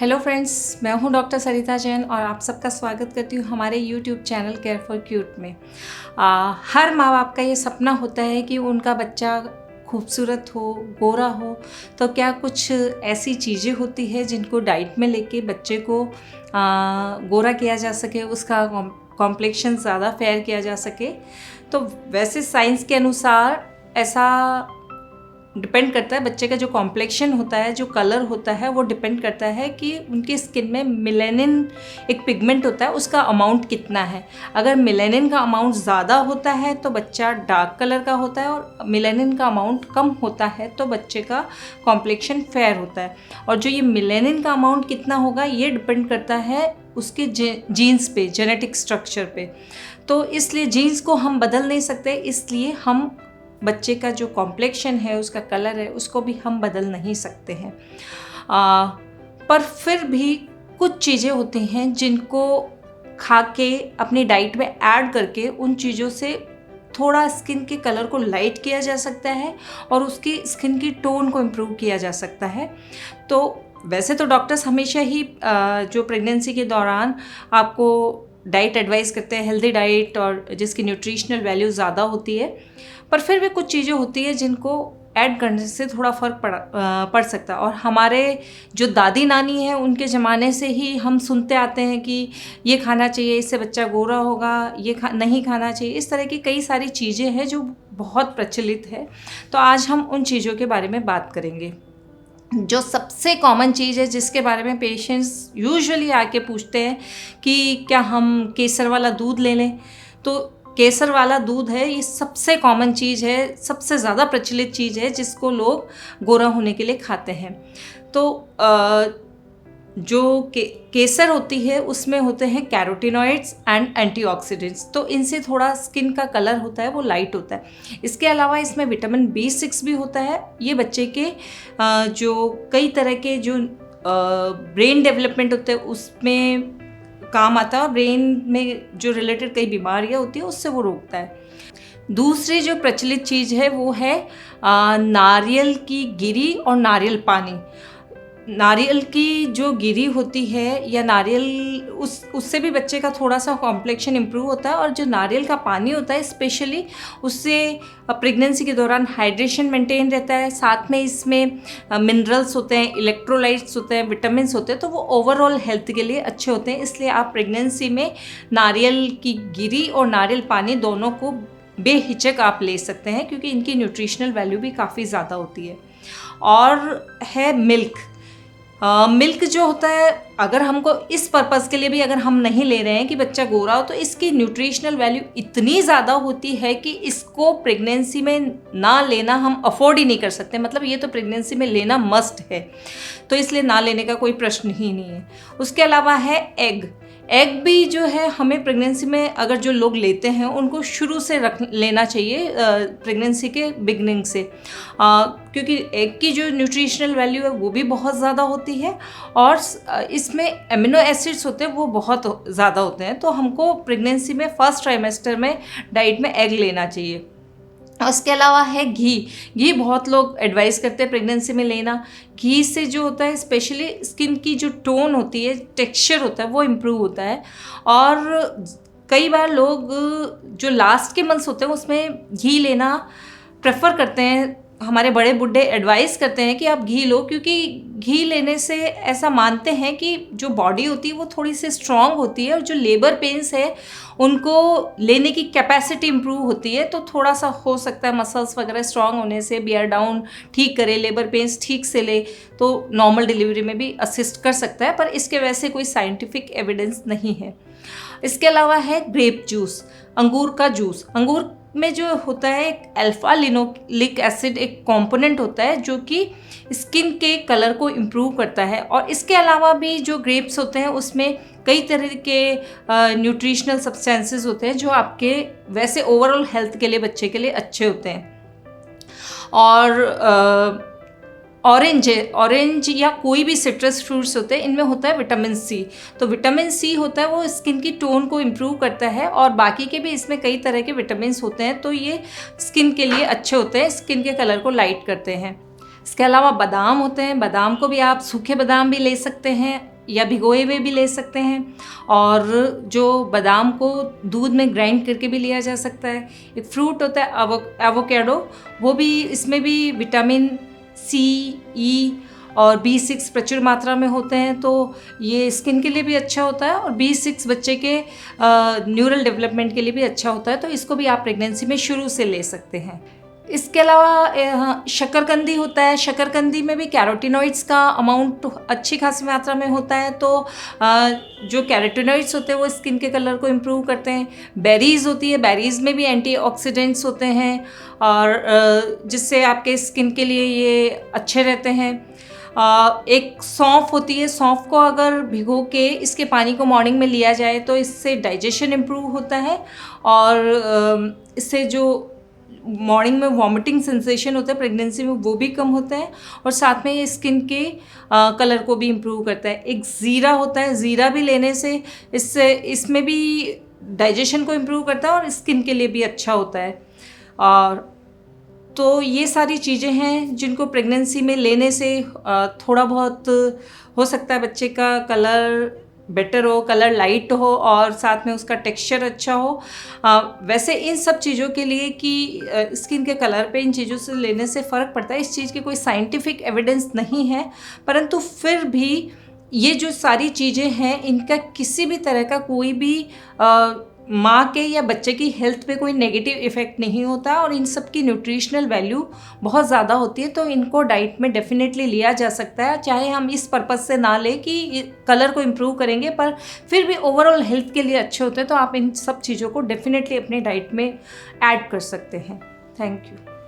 Hello friends, मैं हूं doctor सरिता जैन और आप सबका स्वागत करती हूं हमारे YouTube channel care for cute में। हर माँ बाप का ये सपना होता है कि उनका बच्चा खूबसूरत हो, गोरा हो। तो क्या कुछ ऐसी चीज़ें होती है जिनको डाइट में लेके बच्चे को गोरा किया जा सके, उसका कॉम्प्लेक्शन ज़्यादा फेयर किया जा सके। तो वैसे साइंस के अनुसार ऐसा डिपेंड करता है, बच्चे का जो कॉम्प्लेक्शन होता है, जो कलर होता है, वो डिपेंड करता है कि उनकी स्किन में मेलानिन एक पिगमेंट होता है, उसका अमाउंट कितना है। अगर मेलानिन का अमाउंट ज़्यादा होता है तो बच्चा डार्क कलर का होता है, और मेलानिन का अमाउंट कम होता है तो बच्चे का कॉम्प्लेक्शन फेयर होता है। और जो ये मेलानिन का अमाउंट कितना होगा ये डिपेंड करता है उसके जीन्स पे, जेनेटिक स्ट्रक्चर पे। तो इसलिए जीन्स को हम बदल नहीं सकते, इसलिए हम बच्चे का जो कॉम्प्लेक्शन है, उसका कलर है, उसको भी हम बदल नहीं सकते हैं। पर फिर भी कुछ चीज़ें होती हैं जिनको खा के अपनी डाइट में ऐड करके उन चीज़ों से थोड़ा स्किन के कलर को लाइट किया जा सकता है और उसकी स्किन की टोन को इम्प्रूव किया जा सकता है। तो वैसे तो डॉक्टर्स हमेशा ही जो प्रेगनेंसी के दौरान आपको डाइट एडवाइस करते हैं, हेल्दी डाइट और जिसकी न्यूट्रिशनल वैल्यू ज़्यादा होती है। पर फिर भी कुछ चीज़ें होती है जिनको ऐड करने से थोड़ा फ़र्क पड़ सकता है। और हमारे जो दादी नानी हैं उनके ज़माने से ही हम सुनते आते हैं कि ये खाना चाहिए, इससे बच्चा गोरा होगा, ये नहीं खाना चाहिए। इस तरह की कई सारी चीज़ें हैं जो बहुत प्रचलित है। तो आज हम उन चीज़ों के बारे में बात करेंगे। जो सबसे कॉमन चीज़ है जिसके बारे में पेशेंट्स यूजुअली आके पूछते हैं कि क्या हम केसर वाला दूध ले लें। तो केसर वाला दूध है, ये सबसे कॉमन चीज़ है, सबसे ज़्यादा प्रचलित चीज़ है जिसको लोग गोरा होने के लिए खाते हैं। तो जो केसर होती है उसमें होते हैं कैरोटीनॉइड्स एंड एंटीऑक्सीडेंट्स। तो इनसे थोड़ा स्किन का कलर होता है वो लाइट होता है। इसके अलावा इसमें विटामिन B6 भी होता है। ये बच्चे के जो कई तरह के जो ब्रेन डेवलपमेंट होते हैं उसमें काम आता है, और ब्रेन में जो रिलेटेड कई बीमारियां होती है उससे वो रोकता है। दूसरी जो प्रचलित चीज़ है वो है नारियल की गिरी और नारियल पानी। नारियल की जो गिरी होती है या नारियल, उससे भी बच्चे का थोड़ा सा कॉम्प्लेक्शन इम्प्रूव होता है। और जो नारियल का पानी होता है स्पेशली, उससे प्रेगनेंसी के दौरान हाइड्रेशन मेंटेन रहता है। साथ में इसमें मिनरल्स होते हैं, इलेक्ट्रोलाइट्स होते हैं, विटामिन्स होते हैं, तो वो ओवरऑल हेल्थ के लिए अच्छे होते हैं। इसलिए आप प्रेगनेंसी में नारियल की गिरी और नारियल पानी दोनों को बेहिचक आप ले सकते हैं, क्योंकि इनकी न्यूट्रिशनल वैल्यू भी काफ़ी ज़्यादा होती है। और है मिल्क। मिल्क जो होता है, अगर हमको इस पर्पज़ के लिए भी अगर हम नहीं ले रहे हैं कि बच्चा गोरा हो, तो इसकी न्यूट्रिशनल वैल्यू इतनी ज़्यादा होती है कि इसको प्रेगनेंसी में ना लेना हम अफोर्ड ही नहीं कर सकते। मतलब ये तो प्रेगनेंसी में लेना मस्ट है, तो इसलिए ना लेने का कोई प्रश्न ही नहीं है। उसके अलावा है एग भी जो है हमें प्रेगनेंसी में अगर जो लोग लेते हैं उनको शुरू से लेना चाहिए, प्रेगनेंसी के बिगनिंग से, क्योंकि एग की जो न्यूट्रिशनल वैल्यू है वो भी बहुत ज़्यादा होती है, और इसमें एमिनो एसिड्स होते हैं वो बहुत ज़्यादा होते हैं। तो हमको प्रेगनेंसी में फर्स्ट ट्राइमेस्टर में डाइट में एग लेना चाहिए। उसके अलावा है घी बहुत लोग एडवाइस करते हैं प्रेगनेंसी में लेना। घी से जो होता है स्पेशली स्किन की जो टोन होती है, टेक्सचर होता है, वो इम्प्रूव होता है। और कई बार लोग जो लास्ट के मंथ्स होते हैं उसमें घी लेना प्रेफर करते हैं। हमारे बड़े बूढ़े एडवाइस करते हैं कि आप घी लो, क्योंकि घी लेने से ऐसा मानते हैं कि जो बॉडी होती है वो थोड़ी सी स्ट्रांग होती है, और जो लेबर पेन्स है उनको लेने की कैपेसिटी इम्प्रूव होती है। तो थोड़ा सा हो सकता है मसल्स वगैरह स्ट्रांग होने से बियर डाउन ठीक करे, लेबर पेन्स ठीक से ले, तो नॉर्मल डिलीवरी में भी असिस्ट कर सकता है। पर इसके वैसे कोई साइंटिफिक एविडेंस नहीं है। इसके अलावा है ग्रेप जूस, अंगूर का जूस। अंगूर में जो होता है एक अल्फा लिनोलिक एसिड एक कंपोनेंट होता है जो कि स्किन के कलर को इम्प्रूव करता है। और इसके अलावा भी जो ग्रेप्स होते हैं उसमें कई तरह के न्यूट्रिशनल सब्सटेंसेस होते हैं जो आपके वैसे ओवरऑल हेल्थ के लिए, बच्चे के लिए अच्छे होते हैं। और ऑरेंज या कोई भी सिट्रस फ्रूट्स होते हैं, इनमें होता है विटामिन सी। तो विटामिन सी होता है वो स्किन की टोन को इम्प्रूव करता है, और बाकी के भी इसमें कई तरह के विटामिन होते हैं, तो ये स्किन के लिए अच्छे होते हैं, स्किन के कलर को लाइट करते हैं। इसके अलावा बादाम होते हैं, बादाम को भी आप सूखे बादाम भी ले सकते हैं या भिगोए हुए भी ले सकते हैं, और जो बादाम को दूध में ग्राइंड करके भी लिया जा सकता है। एक फ्रूट होता है एवोकेडो, वो भी, इसमें भी विटामिन सी, ई और B6 प्रचुर मात्रा में होते हैं, तो ये स्किन के लिए भी अच्छा होता है और B6 बच्चे के न्यूरल डेवलपमेंट के लिए भी अच्छा होता है, तो इसको भी आप प्रेगनेंसी में शुरू से ले सकते हैं। इसके अलावा शकरकंदी होता है, शकरकंदी में भी कैरोटीनॉइड्स का अमाउंट अच्छी खासी मात्रा में होता है, तो जो कैरोटीनॉइड्स होते हैं वो स्किन के कलर को इम्प्रूव करते हैं। बेरीज़ होती है, बेरीज़ में भी एंटीऑक्सीडेंट्स होते हैं और जिससे आपके स्किन के लिए ये अच्छे रहते हैं। एक सौंफ होती है, सौंफ को अगर भिगो के इसके पानी को मॉर्निंग में लिया जाए तो इससे डाइजेशन इम्प्रूव होता है और इससे जो मॉर्निंग में वॉमिटिंग सेंसेशन होता है प्रेगनेंसी में वो भी कम होता है, और साथ में ये स्किन के कलर को भी इम्प्रूव करता है। एक ज़ीरा होता है, ज़ीरा भी लेने से इसमें भी डाइजेशन को इम्प्रूव करता है और स्किन के लिए भी अच्छा होता है। और तो ये सारी चीज़ें हैं जिनको प्रेगनेंसी में लेने से थोड़ा बहुत हो सकता है बच्चे का कलर बेटर हो, कलर लाइट हो और साथ में उसका टेक्सचर अच्छा हो। वैसे इन सब चीज़ों के लिए कि स्किन के कलर पे इन चीज़ों से लेने से फ़र्क पड़ता है, इस चीज़ की कोई साइंटिफिक एविडेंस नहीं है, परंतु फिर भी ये जो सारी चीज़ें हैं इनका किसी भी तरह का कोई भी माँ के या बच्चे की हेल्थ पे कोई नेगेटिव इफ़ेक्ट नहीं होता और इन सब की न्यूट्रिशनल वैल्यू बहुत ज़्यादा होती है, तो इनको डाइट में डेफिनेटली लिया जा सकता है, चाहे हम इस पर्पज़ से ना लें कि कलर को इम्प्रूव करेंगे, पर फिर भी ओवरऑल हेल्थ के लिए अच्छे होते हैं, तो आप इन सब चीज़ों को डेफिनेटली अपने डाइट में ऐड कर सकते हैं। Thank you.